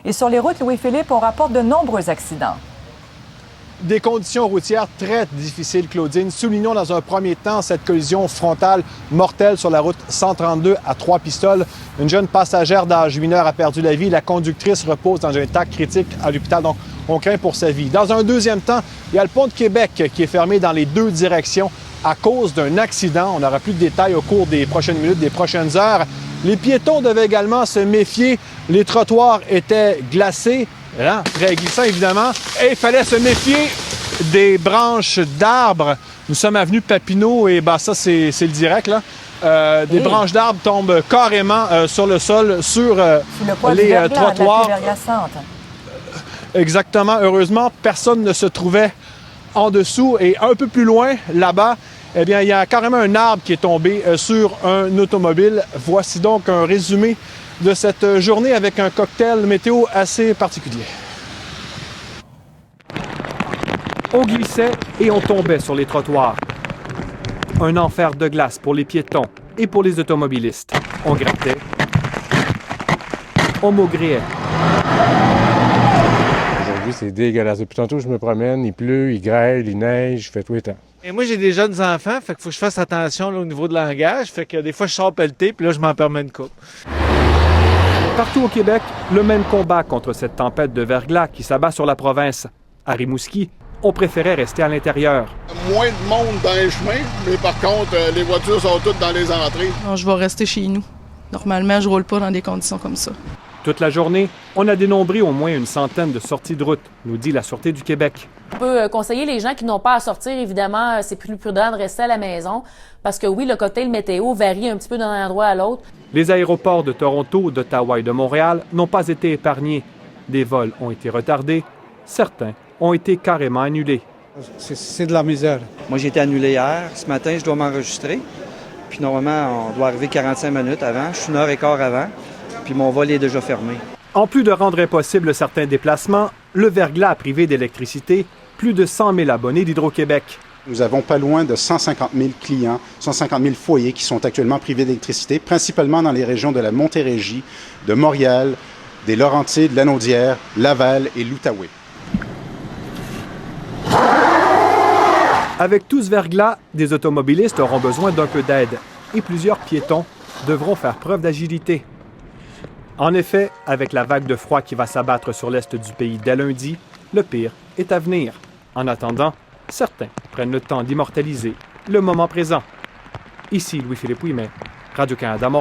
Et sur les routes, Louis-Philippe, on rapporte de nombreux accidents. Des conditions routières très difficiles, Claudine. Soulignons dans un premier temps cette collision frontale mortelle sur la route 132 à Trois-Pistoles. Une jeune passagère d'âge mineur a perdu la vie. La conductrice repose dans un état critique à l'hôpital, donc on craint pour sa vie. Dans un deuxième temps, il y a le pont de Québec qui est fermé dans les deux directions à cause d'un accident. On n'aura plus de détails au cours des prochaines minutes, des prochaines heures. Les piétons devaient également se méfier. Les trottoirs étaient glacés. Là, très glissant, évidemment. Et il fallait se méfier des branches d'arbres. Nous sommes avenue Papineau et ça, c'est le direct, là. Des branches d'arbres tombent carrément sur le sol, sur les trottoirs. Exactement. Heureusement, personne ne se trouvait en dessous. Et un peu plus loin, là-bas, eh bien, il y a carrément un arbre qui est tombé sur un automobile. Voici donc un résumé de cette journée avec un cocktail météo assez particulier. On glissait et on tombait sur les trottoirs. Un enfer de glace pour les piétons et pour les automobilistes. On grattait. On maugréait. Aujourd'hui, c'est dégueulasse. Depuis tantôt, je me promène, il pleut, il grêle, il neige, je fais tout le temps. Et moi, j'ai des jeunes enfants, fait qu'il faut que je fasse attention là, au niveau de langage. Fait que des fois, je sors pelleter, puis là, je m'en permets une coupe. Partout au Québec, le même combat contre cette tempête de verglas qui s'abat sur la province. À Rimouski, on préférait rester à l'intérieur. Moins de monde dans les chemins, mais par contre, les voitures sont toutes dans les entrées. Non, je vais rester chez nous. Normalement, je roule pas dans des conditions comme ça. Toute la journée, on a dénombré au moins une centaine de sorties de route, nous dit la Sûreté du Québec. On peut conseiller les gens qui n'ont pas à sortir, évidemment, c'est plus prudent de rester à la maison parce que oui, le cocktail météo varie un petit peu d'un endroit à l'autre. Les aéroports de Toronto, d'Ottawa et de Montréal n'ont pas été épargnés. Des vols ont été retardés, certains ont été carrément annulés. C'est de la misère. Moi, j'ai été annulé hier. Ce matin, je dois m'enregistrer. Puis normalement, on doit arriver 45 minutes avant. Je suis 1h15 avant. Puis mon vol est déjà fermé. En plus de rendre impossible certains déplacements, le verglas a privé d'électricité plus de 100 000 abonnés d'Hydro-Québec. Nous avons pas loin de 150 000 clients, 150 000 foyers qui sont actuellement privés d'électricité, principalement dans les régions de la Montérégie, de Montréal, des Laurentides, Lanaudière, Laval et l'Outaouais. Avec tout ce verglas, des automobilistes auront besoin d'un peu d'aide et plusieurs piétons devront faire preuve d'agilité. En effet, avec la vague de froid qui va s'abattre sur l'est du pays dès lundi, le pire est à venir. En attendant, certains prennent le temps d'immortaliser le moment présent. Ici Louis-Philippe Ouimet, Radio-Canada, Montréal.